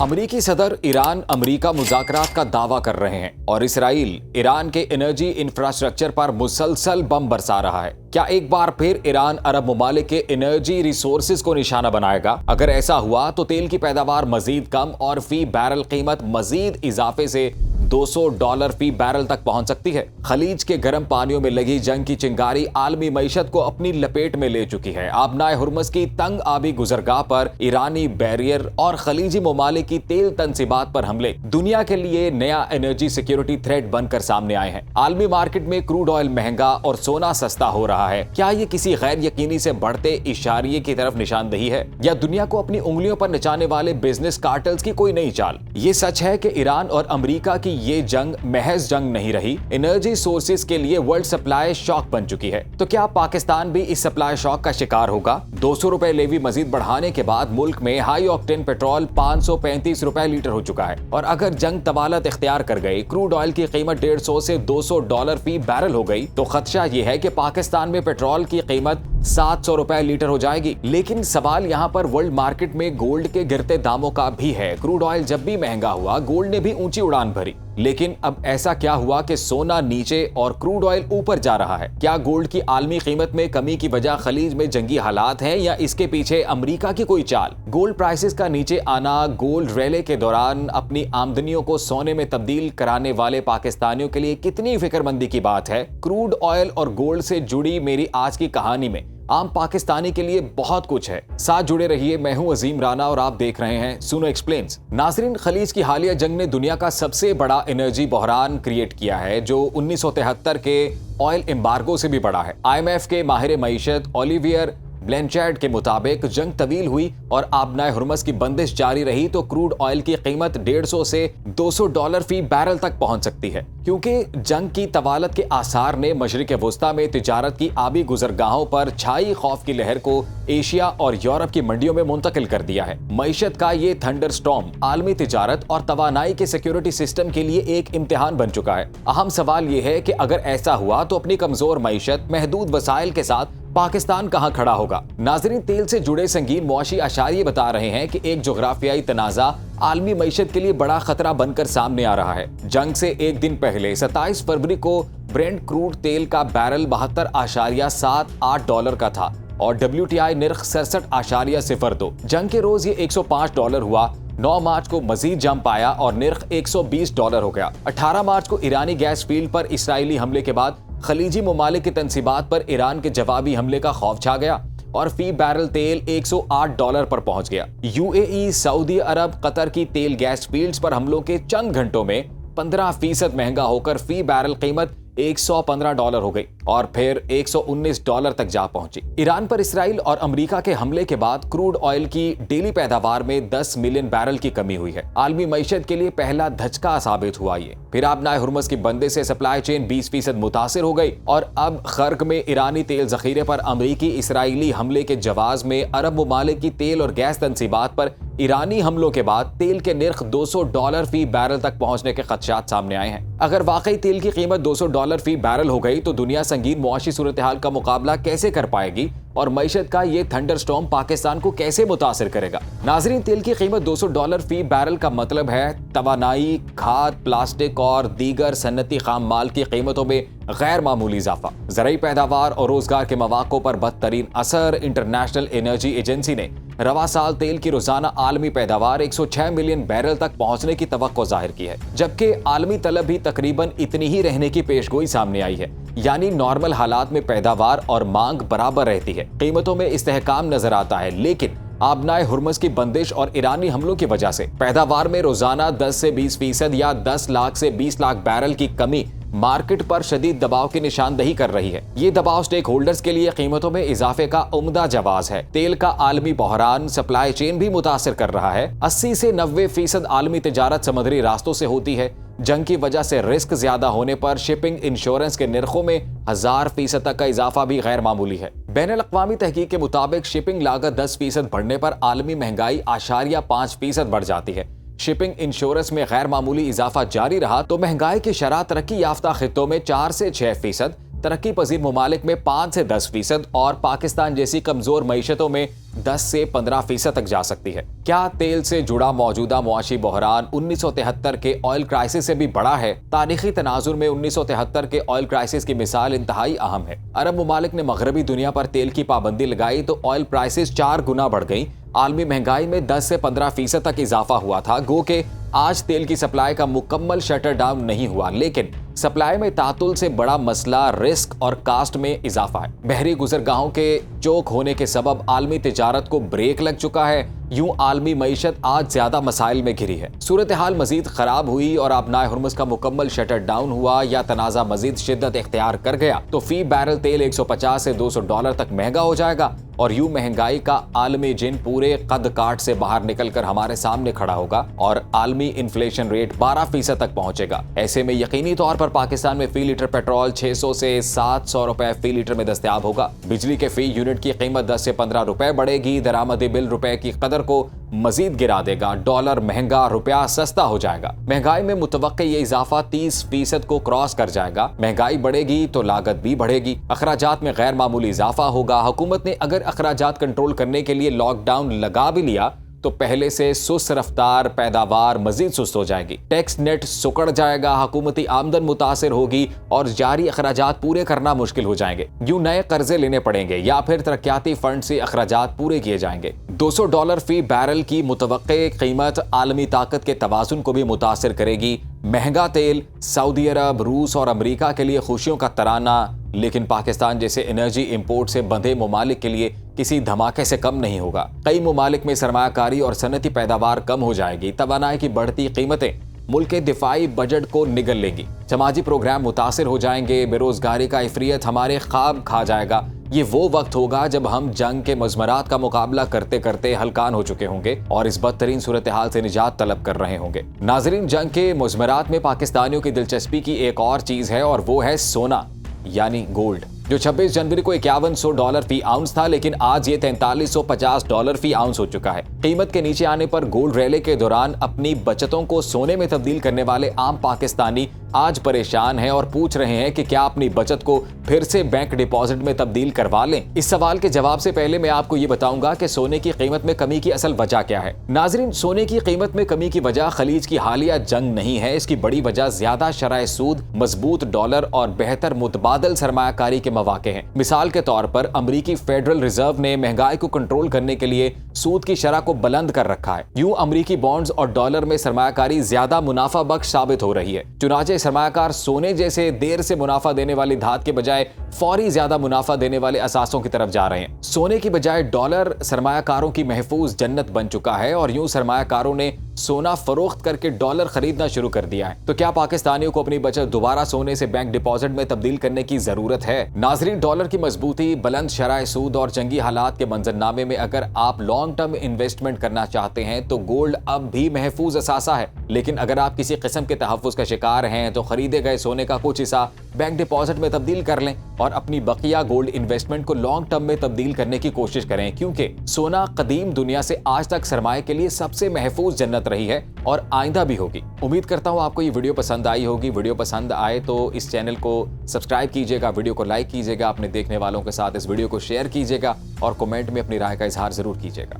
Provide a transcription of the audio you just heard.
अमरीकी सदर ईरान अमरीका मुज़ाकरात का दावा कर रहे हैं और इसराइल ईरान के एनर्जी इंफ्रास्ट्रक्चर पर मुसलसल बम बरसा रहा है। क्या एक बार फिर ईरान अरब ममालिक के एनर्जी रिसोर्सेज को निशाना बनाएगा? अगर ऐसा हुआ तो तेल की पैदावार मजीद कम और फी बैरल कीमत मजीद इजाफे से $200 फी बैरल तक पहुंच सकती है। खलीज के गर्म पानियों में लगी जंग की चिंगारी आलमी मईशत को अपनी लपेट में ले चुकी है। आबनाए हुर्मुज़ की तंग आबी गुजरगाह पर ईरानी बैरियर और खलीजी ममालिक की तेल तनसीबात पर हमले दुनिया के लिए नया एनर्जी सिक्योरिटी थ्रेट बनकर सामने आए हैं। आलमी मार्केट में क्रूड ऑयल महंगा और सोना सस्ता हो रहा है। क्या ये किसी गैर यकीनी से बढ़ते इशारे की तरफ निशानदही है या दुनिया को अपनी उंगलियों पर नचाने वाले बिजनेस कार्टेल्स की कोई नई चाल? ये सच है कि ईरान और अमेरिका की ये जंग महज जंग नहीं रही, एनर्जी सोर्सेज के लिए वर्ल्ड सप्लाई शॉक बन चुकी है। तो क्या पाकिस्तान भी इस सप्लाई शॉक का शिकार होगा? ₹200 लेवी मजीद बढ़ाने के बाद मुल्क में हाई ऑक्टेन पेट्रोल ₹535 लीटर हो चुका है और अगर जंग तबालत इख्तियार कर गई, क्रूड ऑयल की कीमत $150 से $200 फी बैरल हो गई, तो खदशा ये है कि पाकिस्तान में पेट्रोल की कीमत ₹700 लीटर हो जाएगी। लेकिन सवाल यहाँ पर वर्ल्ड मार्केट में गोल्ड के गिरते दामों का भी है। क्रूड ऑयल जब भी महंगा हुआ, गोल्ड ने भी ऊंची उड़ान भरी, लेकिन अब ऐसा क्या हुआ कि सोना नीचे और क्रूड ऑयल ऊपर जा रहा है? क्या गोल्ड की आलमी कीमत में कमी की वजह खलीज में जंगी हालात हैं या इसके पीछे अमेरिका की कोई चाल? गोल्ड प्राइसेस का नीचे आना गोल्ड रैली के दौरान अपनी आमदनियों को सोने में तब्दील कराने वाले पाकिस्तानियों के लिए कितनी फिक्रमंदी की बात है? क्रूड ऑयल और गोल्ड से जुड़ी मेरी आज की कहानी में आम पाकिस्तानी के लिए बहुत कुछ है। साथ जुड़े रहिए। मैं हूं अजीम राना और आप देख रहे हैं सुनो एक्सप्लेन्स। नाजरीन, खलीज की हालिया जंग ने दुनिया का सबसे बड़ा एनर्जी बहरान क्रिएट किया है, जो 1973 के ऑयल एम्बार्गो से भी बड़ा है। IMF के माहिर मईशत ओलिवियर ब्लैंचार्ड के मुताबिक जंग तवील हुई और आबनाए हुर्मुज़ की बंदिश जारी रही तो क्रूड ऑयल की कीमत $150 से $200 फी बैरल तक पहुंच सकती है, क्योंकि जंग की तवालत के आसार ने मशरिक वुस्ता में तिजारत की आबी गुजरगाहों पर छाई खौफ की लहर को एशिया और यूरोप की मंडियों में मुंतकिल कर दिया है। मईशत का ये थंडर स्टॉर्म आलमी तिजारत और तवानाई के सिक्योरिटी सिस्टम के लिए एक इम्तिहान बन चुका है। अहम सवाल ये है कि अगर ऐसा हुआ तो अपनी कमजोर मईशत, महदूद वसाइल के साथ पाकिस्तान कहां खड़ा होगा? नाजरीन, तेल से जुड़े संगीन मुआशी अशारिये बता रहे हैं कि एक जोग्राफियाई तनाज़ा आलमी मईशत के लिए बड़ा खतरा बनकर सामने आ रहा है। जंग से एक दिन पहले 27 फरवरी को ब्रेंट क्रूड तेल का बैरल $72.78 का था और WTI निर्ख 67.02। जंग के रोज ये $105 हुआ। 9 मार्च को मजीद जंप आया और निर्ख $120 हो गया। 18 मार्च को ईरानी गैस फील्ड पर इसराइली हमले के बाद खलीजी ममालिक की तनसीबात पर ईरान के जवाबी हमले का खौफ छा गया और फी बैरल तेल $108 पर पहुंच गया। UAE, सऊदी अरब, कतर की तेल गैस फील्ड्स पर हमलों के चंद घंटों में 15% महंगा होकर फी बैरल कीमत $115 हो गई और फिर $119 तक जा पहुंची। ईरान पर इसराइल और अमेरिका के हमले के बाद क्रूड ऑयल की डेली पैदावार में 10 मिलियन बैरल की कमी हुई है। आलमी मईशत के लिए पहला धचका साबित हुआ ये। फिर आबनाए हुर्मुज़ की बंदिश से सप्लाई चेन 20% मुतासिर हो गई और अब खर्क में ईरानी तेल जखीरे पर अमेरिकी इसराइली हमले के जवाब में अरब ममालिक की तेल और गैस तनसीबात पर ईरानी हमलों के बाद तेल के निर्ख $200 फी बैरल तक पहुंचने के खदशात सामने आए हैं। अगर वाकई तेल की कीमत $200 फी बैरल हो गई तो दुनिया संगीन मुआशी सूरत हाल का मुकाबला कैसे कर पाएगी और मईशत का ये थंडरस्टॉर्म पाकिस्तान को कैसे मुतासिर करेगा? नाजरीन, तेल की कीमत $200 फी बैरल का मतलब है तवानाई, खाद, प्लास्टिक और दीगर सन्नती खाम माल की कीमतों में गैर मामूली इजाफा, ज़राई पैदावार और रोजगार के मौक़ों पर बदतरीन असर। इंटरनेशनल एनर्जी एजेंसी ने रवा साल तेल की रोजाना आलमी पैदावार 106 मिलियन बैरल तक पहुंचने की तवक्को जाहिर की है, जबकि आलमी तलब भी तकरीबन इतनी ही रहने की पेशगोई सामने आई है। यानी नॉर्मल हालात में पैदावार और मांग बराबर रहती है, कीमतों में इस्तेहकाम नजर आता है। लेकिन आबनाए हुर्मुज़ की बंदिश और ईरानी हमलों की वजह से पैदावार में रोजाना 10 से 20% या 10 लाख से 20 लाख बैरल की कमी मार्केट पर शदीद दबाव की निशानदही कर रही है। ये दबाव स्टेक होल्डर्स के लिए कीमतों में इजाफे का उम्दा जवाब है। तेल का आलमी बहरान सप्लाई चेन भी मुतासिर कर रहा है। 80 से 90% आलमी तिजारत समुद्री रास्तों से होती है। जंग की वजह से रिस्क ज्यादा होने पर शिपिंग इंश्योरेंस के निर्खों में 1000% तक का इजाफा भी गैर मामूली है। बैनुल अक़वामी तहकीक के मुताबिक शिपिंग लागत 10% बढ़ने पर आलमी महंगाई 5% बढ़ जाती है। शिपिंग इंश्योरेंस में गैर मामूली इजाफा जारी रहा तो महंगाई की शरह तरक्की याफ्ता खित्तों में 4 से 6%, तरक्की पजीर ममालिक में 5 से 10% और पाकिस्तान जैसी कमजोर मईशतों में 10 से 15% तक जा सकती है। क्या तेल से जुड़ा मौजूदा मुआशी बहरान 1973 के ऑयल क्राइसिस से भी बड़ा है? तारीखी तनाजुर में 1973 के ऑयल क्राइसिस की मिसाल इंतहाई अहम है। अरब ममालिक ने मगरबी दुनिया पर तेल की पाबंदी लगाई तो ऑयल प्राइसेस 4 गुना बढ़ गई। आलमी महंगाई में 10 से 15% तक इजाफा हुआ था। गो के आज तेल की सप्लाई का मुकम्मल शटर डाउन नहीं हुआ, लेकिन सप्लाई में तातुल से बड़ा मसला रिस्क और कास्ट में इजाफा है। बहरी गुजरगाहों के चौक होने के सबब आलमी तिजारत को ब्रेक लग चुका है। यूं आलमी मईशत आज ज्यादा मसाइल में घिरी है। सूरत हाल मजीद खराब हुई और आबनाए हुर्मुज़ का मुकम्मल शटर डाउन हुआ या तनाज़ा मजीद शिद्दत इख्तियार कर गया तो फी बैरल तेल 150 से $200 तक महंगा हो जाएगा और यूं महंगाई का आलमी जिन पूरे कद काट से बाहर निकलकर हमारे सामने खड़ा होगा और आलमी इन्फ्लेशन रेट 12% तक पहुंचेगा। ऐसे में यकीनी तौर पर पाकिस्तान में फी लीटर पेट्रोल 600 से 700 रुपए फी लीटर में दस्तयाब होगा। बिजली के फी यूनिट की कीमत 10 से 15 रुपए बढ़ेगी। दरामदी बिल रुपए की कदर को मजीद गिरा देगा। डॉलर महंगा, रुपया सस्ता हो जाएगा। महंगाई में मुतवक्के ये इजाफा 30% को क्रॉस कर जाएगा। महंगाई बढ़ेगी तो लागत भी बढ़ेगी। अखराजात में गैर मामूली इजाफा होगा। हुकूमत ने अगर अखराजात कंट्रोल करने के लिए लॉकडाउन लगा भी लिया तो पहले से सुस्त रफ्तार पैदावार मजीद सुस्त हो जाएगी। टैक्स नेट सुकड़ जाएगा। हुकूमती आमदन मुतासिर होगी और जारी अखराजात पूरे करना मुश्किल हो जाएंगे। यूं नए कर्जे लेने पड़ेंगे या फिर तरक्याती फंड से अखराजात पूरे किए जाएंगे। $200 फी बैरल की मुतवक्के कीमत आलमी ताकत के तवाज़ुन को भी मुतासिर करेगी। महंगा तेल सऊदी अरब, रूस और अमेरिका के लिए खुशियों का तराना, लेकिन पाकिस्तान जैसे एनर्जी इंपोर्ट से बंधे ममालिक के लिए किसी धमाके से कम नहीं होगा। कई ममालिक में सरमायाकारी और सनती पैदावार कम हो जाएगी। तवानाई की बढ़ती कीमतें मुल्क के दिफाई बजट को निगल लेंगी। समाजी प्रोग्राम मुतासिर हो जाएंगे। बेरोजगारी का इफरियत हमारे ख्वाब खा जाएगा। ये वो वक्त होगा जब हम जंग के मजमरात का मुकाबला करते करते हलकान हो चुके होंगे और इस बदतरीन सूरत हाल से निजात तलब कर रहे होंगे। नाजरीन, जंग के मजमरात में पाकिस्तानियों की दिलचस्पी की एक और चीज है और वो है सोना यानी गोल्ड, जो 26 जनवरी को $5100 फी आउंस था, लेकिन आज ये $4350 फी आउंस हो चुका है। कीमत के नीचे आने पर गोल्ड रैली के दौरान अपनी बचतों को सोने में तब्दील करने वाले आम पाकिस्तानी आज परेशान हैं और पूछ रहे हैं कि क्या अपनी बचत को फिर से बैंक डिपॉजिट में तब्दील करवा लें। इस सवाल के जवाब से पहले मैं आपको ये बताऊंगा कि सोने की कीमत में कमी की असल वजह क्या है। नाजरीन, सोने की कीमत में कमी की वजह खलीज की हालिया जंग नहीं है। इसकी बड़ी वजह ज्यादा शरह सूद, मजबूत डॉलर और बेहतर मुतबादल सरमायाकारी के मौके हैं। मिसाल के तौर पर अमरीकी फेडरल रिजर्व ने महंगाई को कंट्रोल करने के लिए सूद की शरह को बुलंद कर रखा है। यूं अमरीकी बॉन्ड्स और डॉलर में सरमायाकारी ज्यादा मुनाफा बख्श साबित हो रही है। चुनाचे सरमायाकार सोने जैसे देर से मुनाफा देने वाली धात के बजाय फौरी ज्यादा मुनाफा देने वाले असासों की तरफ जा रहे हैं। सोने की बजाय डॉलर सरमायाकारों की महफूज जन्नत बन चुका है और यूं सरमायाकारों ने सोना फरोख्त करके डॉलर खरीदना शुरू कर दिया है। तो क्या पाकिस्तानियों को अपनी बचत दोबारा सोने से बैंक डिपॉजिट में तब्दील करने की जरूरत है? नाजरीन, डॉलर की मजबूती, बुलंद शरह सूद और जंगी हालात के मंजरनामे में अगर आप लॉन्ग टर्म इन्वेस्टमेंट करना चाहते हैं तो गोल्ड अब भी महफूज असासा है। लेकिन अगर आप किसी किस्म के तहफ्फुज का शिकार हैं तो खरीदे गए सोने का कुछ हिस्सा बैंक डिपॉजिट में तब्दील कर लें और अपनी बकिया गोल्ड इन्वेस्टमेंट को लॉन्ग टर्म में तब्दील करने की कोशिश करें, क्योंकि सोना कदीम दुनिया से आज तक सरमाए के लिए सबसे महफूज जन्नत रही है और आइंदा भी होगी। उम्मीद करता हूं आपको ये वीडियो पसंद आई होगी। वीडियो पसंद आए तो इस चैनल को सब्सक्राइब कीजिएगा, वीडियो को लाइक कीजिएगा, अपने देखने वालों के साथ इस वीडियो को शेयर कीजिएगा और कमेंट में अपनी राय का इजहार जरूर कीजिएगा।